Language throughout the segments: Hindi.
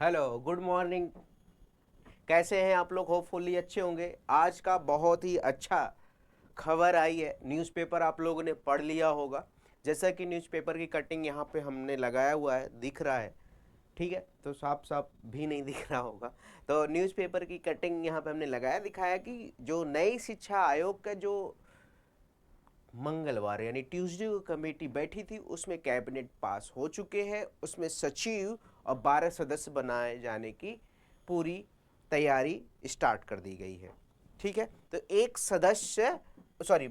Hello, good morning. कैसे हैं आप लोग? होपफुली अच्छे होंगे। आज का बहुत ही अच्छा खबर आई है। न्यूज़पेपर आप लोगों ने पढ़ लिया होगा। जैसा कि न्यूज़पेपर की कटिंग यहाँ पे हमने लगाया हुआ है, दिख रहा है। ठीक है, तो साफ साफ भी नहीं दिख रहा होगा। तो न्यूज़पेपर की कटिंग यहाँ पे हमने लगाया, दिखाया कि जो नई शिक्षा आयोग का जो मंगलवार यानी ट्यूसडे को कमेटी बैठी थी, उसमें कैबिनेट पास हो चुके हैं। उसमें सचिव और 12 सदस्य बनाए जाने की पूरी तैयारी स्टार्ट कर दी गई है। ठीक है, तो एक सदस्य सॉरी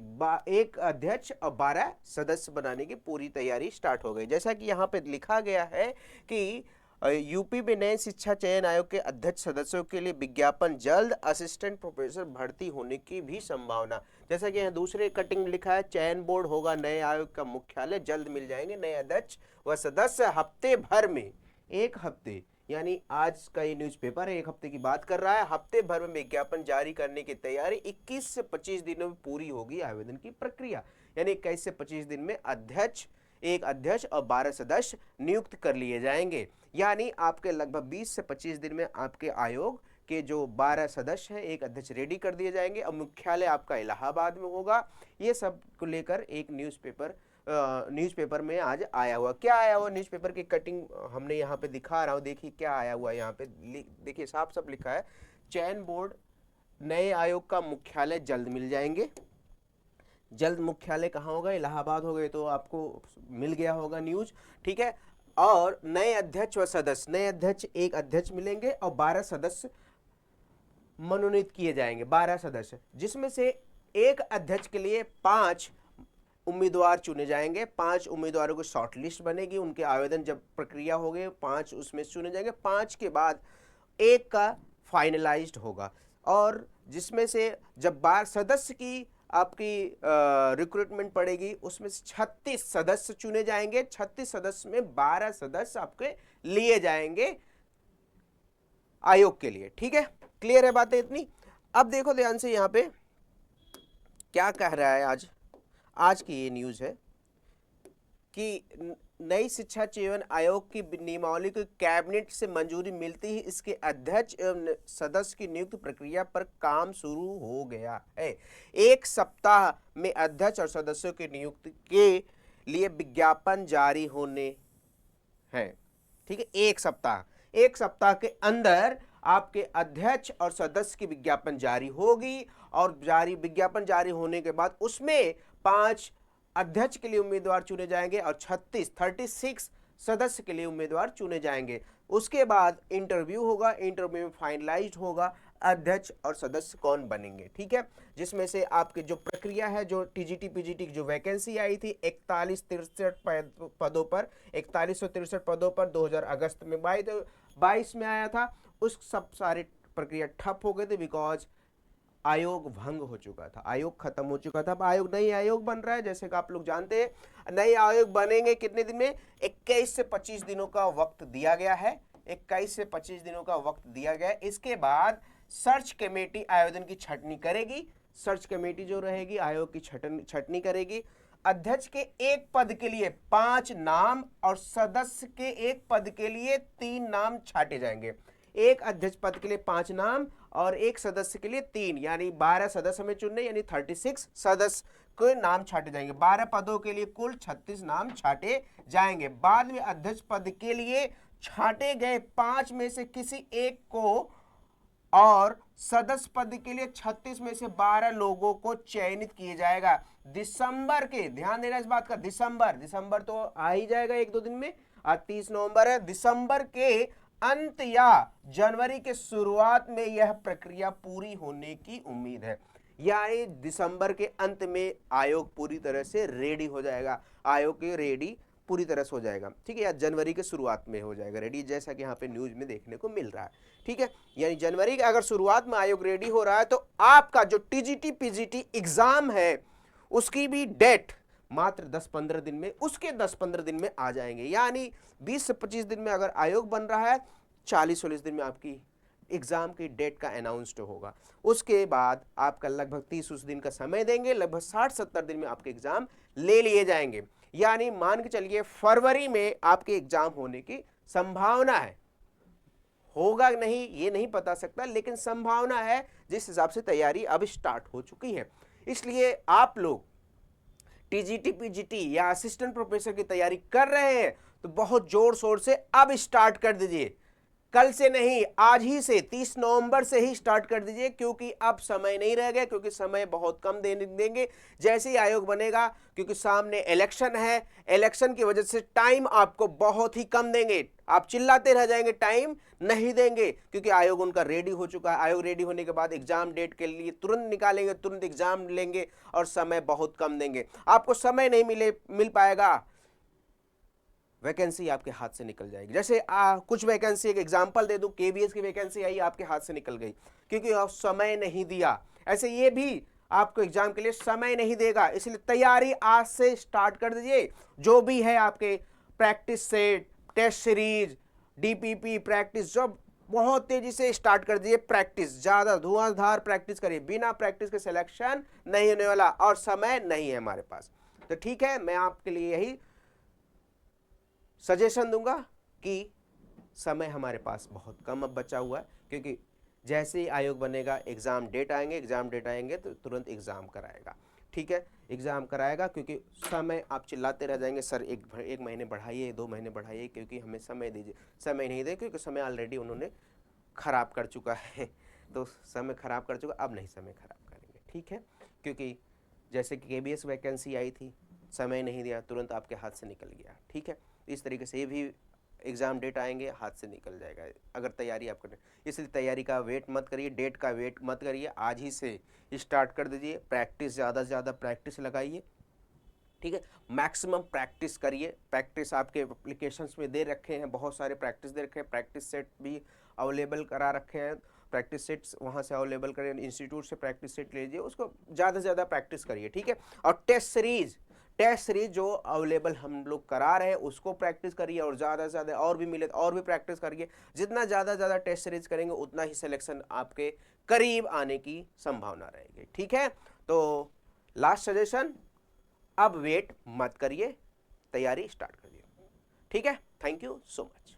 एक अध्यक्ष और 12 सदस्य बनाने की पूरी तैयारी स्टार्ट हो गई। जैसा कि यहाँ पे लिखा गया है कि यूपी में नए शिक्षा चयन आयोग के अध्यक्ष सदस्यों के लिए विज्ञापन जल्द, असिस्टेंट प्रोफेसर भर्ती होने की भी संभावना। जैसा कि यहाँ दूसरे कटिंग लिखा है, चयन बोर्ड होगा नए आयोग का मुख्यालय, जल्द मिल जाएंगे नए अध्यक्ष व सदस्य। हफ्ते भर में, एक हफ्ते यानी आज का ये न्यूज़पेपर है, एक हफ्ते की बात कर रहा है। हफ्ते भर में विज्ञापन जारी करने की तैयारी। 21 से 25 दिनों में पूरी होगी आवेदन की प्रक्रिया। यानी 21 से 25 दिन में एक अध्यक्ष और 12 सदस्य नियुक्त कर लिए जाएंगे। यानी आपके लगभग 20 से 25 दिन में आपके आयोग के जो 12 सदस्य हैं, एक अध्यक्ष रेडी कर दिए जाएंगे और मुख्यालय आपका इलाहाबाद में होगा। ये सब को लेकर एक न्यूज़पेपर में आज आया हुआ। क्या आया हुआ न्यूज़पेपर की कटिंग हमने यहाँ पे दिखा रहा हूँ। देखिए क्या आया हुआ है यहाँ पे। देखिए साफ साफ लिखा है, चयन बोर्ड नए आयोग का मुख्यालय जल्द मिल जाएंगे। जल्द मुख्यालय कहाँ होगा? इलाहाबाद हो गए, तो आपको मिल गया होगा न्यूज। ठीक है, और नए अध्यक्ष व सदस्य, नए अध्यक्ष एक अध्यक्ष मिलेंगे और 12 सदस्य मनोनीत किए जाएंगे। 12 सदस्य, जिसमें से एक अध्यक्ष के लिए 5 उम्मीदवार चुने जाएंगे। 5 उम्मीदवारों की शॉर्ट लिस्ट बनेगी। उनके आवेदन जब प्रक्रिया हो गए, 5 उसमें चुने जाएंगे। 5 के बाद एक का फाइनलाइज्ड होगा, और जिसमें से जब 12 सदस्य की आपकी रिक्रूटमेंट पड़ेगी, उसमें से 36 सदस्य चुने जाएंगे। 36 सदस्य में 12 सदस्य आपके लिए जाएंगे आयोग के लिए। ठीक है, क्लियर है बातें इतनी? अब देखो ध्यान से यहाँ पे क्या कह रहा है। आज की ये न्यूज है कि नई शिक्षा चयन आयोग की नियमावली को कैबिनेट से मंजूरी मिलती ही इसके अध्यक्ष एवं सदस्य की नियुक्ति प्रक्रिया पर काम शुरू हो गया है। एक सप्ताह में अध्यक्ष और सदस्यों की नियुक्ति के लिए विज्ञापन जारी होने हैं। ठीक है, एक सप्ताह के अंदर आपके अध्यक्ष और सदस्य की विज्ञापन जारी होगी, और विज्ञापन जारी होने के बाद उसमें 5 अध्यक्ष के लिए उम्मीदवार चुने जाएंगे और 36 सदस्य के लिए उम्मीदवार चुने जाएंगे। उसके बाद इंटरव्यू होगा। इंटरव्यू में फाइनलाइज्ड होगा अध्यक्ष और सदस्य कौन बनेंगे। ठीक है, जिसमें से आपकी जो प्रक्रिया है, जो टीजीटी पीजीटी की जो वैकेंसी आई थी 4163 पदों पर 2000 अगस्त में 22 में आया था, उस सब सारे प्रक्रिया ठप हो गए थे, बिकॉज आयोग भंग हो चुका था, आयोग खत्म हो चुका था। अब नई आयोग बन रहा है, जैसे कि आप लोग जानते हैं। नए आयोग बनेंगे कितने दिन में? 21 से 25 दिनों का वक्त दिया गया है। 21 से 25 दिनों का वक्त दिया गया है। इसके बाद सर्च कमेटी आवेदन की छटनी करेगी। सर्च कमेटी जो रहेगी आयोग की छटनी करेगी। अध्यक्ष के एक पद के लिए 5 नाम और सदस्य के एक पद के लिए 3 नाम छाटे जाएंगे। एक अध्यक्ष पद के लिए 5 नाम और एक सदस्य के लिए 3, यानी 12 सदस्य हमें चुनने, यानी 36 सदस्य के नाम छाटे जाएंगे। 12 पदों के लिए कुल 36 नाम छाटे जाएंगे। बाद में अध्यक्ष पद के लिए छाटे गए 5 में से किसी एक को, और सदस्य पद के लिए 36 में से 12 लोगों को चयनित किया जाएगा। दिसंबर के, ध्यान देना इस बात का, दिसंबर तो आ ही जाएगा 1-2 दिन में। आज 30 नवंबर है। दिसंबर के अंत या जनवरी के शुरुआत में यह प्रक्रिया पूरी होने की उम्मीद है। यानी दिसंबर के अंत में आयोग पूरी तरह से रेडी हो जाएगा। आयोग के रेडी पूरी तरह से हो जाएगा। ठीक है, या जनवरी के शुरुआत में हो जाएगा रेडी, जैसा कि यहाँ पे न्यूज में देखने को मिल रहा है। ठीक है, यानी जनवरी के अगर शुरुआत में आयोग रेडी हो रहा है, तो आपका जो टीजीटी पीजीटी एग्जाम है उसकी भी डेट मात्र 10-15 दिन में, उसके 10-15 दिन में आ जाएंगे। यानी 20 से 25 दिन में अगर आयोग बन रहा है, 40-40 दिन में आपकी एग्जाम की डेट का अनाउंस्ड होगा। उसके बाद आपका लगभग 30 दिन का समय देंगे, लगभग 60-70 दिन में आपके एग्जाम ले लिए जाएंगे। यानी मान के चलिए फरवरी में आपके एग्जाम होने की संभावना है। होगा नहीं ये नहीं बता सकता, लेकिन संभावना है जिस हिसाब से तैयारी अब स्टार्ट हो चुकी है। इसलिए आप लोग टीजीटी पीजीटी या असिस्टेंट प्रोफेसर की तैयारी कर रहे हैं तो बहुत जोर शोर से अब स्टार्ट कर दीजिए, कल से नहीं, आज ही से 30 नवंबर से ही स्टार्ट कर दीजिए, क्योंकि अब समय नहीं रह गया, क्योंकि समय बहुत कम देंगे जैसे ही आयोग बनेगा, क्योंकि सामने इलेक्शन है, इलेक्शन की वजह से टाइम आपको बहुत ही कम देंगे, आप चिल्लाते रह जाएंगे, टाइम नहीं देंगे, क्योंकि आयोग उनका रेडी हो चुका है। आयोग रेडी होने के बाद एग्जाम डेट के लिए तुरंत निकालेंगे, तुरंत एग्जाम लेंगे और समय बहुत कम देंगे, आपको समय नहीं मिल पाएगा, वैकेंसी आपके हाथ से निकल जाएगी। जैसे कुछ वैकेंसी, एक एग्जांपल दे दूं, केबीएस की वैकेंसी आई, आपके हाथ से निकल गई क्योंकि आप समय नहीं दिया। ऐसे ये भी आपको एग्जाम के लिए समय नहीं देगा, इसलिए तैयारी आज से स्टार्ट कर दीजिए। जो भी है आपके practice set, test series, DPP practice, जो बहुत तेजी से स्टार्ट कर दीजिए। प्रैक्टिस ज्यादा धुआंधार प्रैक्टिस करिए, बिना प्रैक्टिस के सिलेक्शन नहीं होने वाला और समय नहीं है हमारे पास। तो ठीक है, मैं आपके लिए यही सजेशन दूंगा कि समय हमारे पास बहुत कम अब बचा हुआ है, क्योंकि जैसे ही आयोग बनेगा एग्ज़ाम डेट आएंगे तो तुरंत एग्ज़ाम कराएगा। ठीक है, एग्ज़ाम कराएगा, क्योंकि समय आप चिल्लाते रह जाएंगे सर एक महीने बढ़ाइए, 2 महीने बढ़ाइए, क्योंकि हमें समय दीजिए। समय नहीं दे, क्योंकि समय ऑलरेडी उन्होंने ख़राब कर चुका है, तो समय ख़राब कर चुका, अब नहीं समय ख़राब करेंगे। ठीक है, क्योंकि जैसे कि केबीएस वैकेंसी आई थी, समय नहीं दिया, तुरंत आपके हाथ से निकल गया। ठीक है, इस तरीके से ये भी एग्ज़ाम डेट आएंगे, हाथ से निकल जाएगा अगर तैयारी आप करें। इसलिए तैयारी का वेट मत करिए, डेट का वेट मत करिए, आज ही से स्टार्ट कर दीजिए। प्रैक्टिस ज़्यादा से ज़्यादा प्रैक्टिस लगाइए। ठीक है, मैक्सिमम प्रैक्टिस करिए। प्रैक्टिस आपके एप्लीकेशंस में दे रखे हैं, बहुत सारे प्रैक्टिस दे रखे हैं, प्रैक्टिस सेट भी अवेलेबल करा रखे हैं, प्रैक्टिस सेट्स वहाँ से अवेलेबल करें, इंस्टीट्यूट से प्रैक्टिस सेट ले लीजिए, उसको ज़्यादा से ज़्यादा प्रैक्टिस करिए। ठीक है, और टेस्ट सीरीज जो अवेलेबल हम लोग करा रहे हैं उसको प्रैक्टिस करिए, और ज़्यादा से ज़्यादा और भी मिले तो और भी प्रैक्टिस करिए। जितना ज़्यादा टेस्ट सीरीज करेंगे उतना ही सिलेक्शन आपके करीब आने की संभावना रहेगी। ठीक है, तो लास्ट सजेशन, अब वेट मत करिए, तैयारी स्टार्ट करिए। ठीक है, थैंक यू सो मच।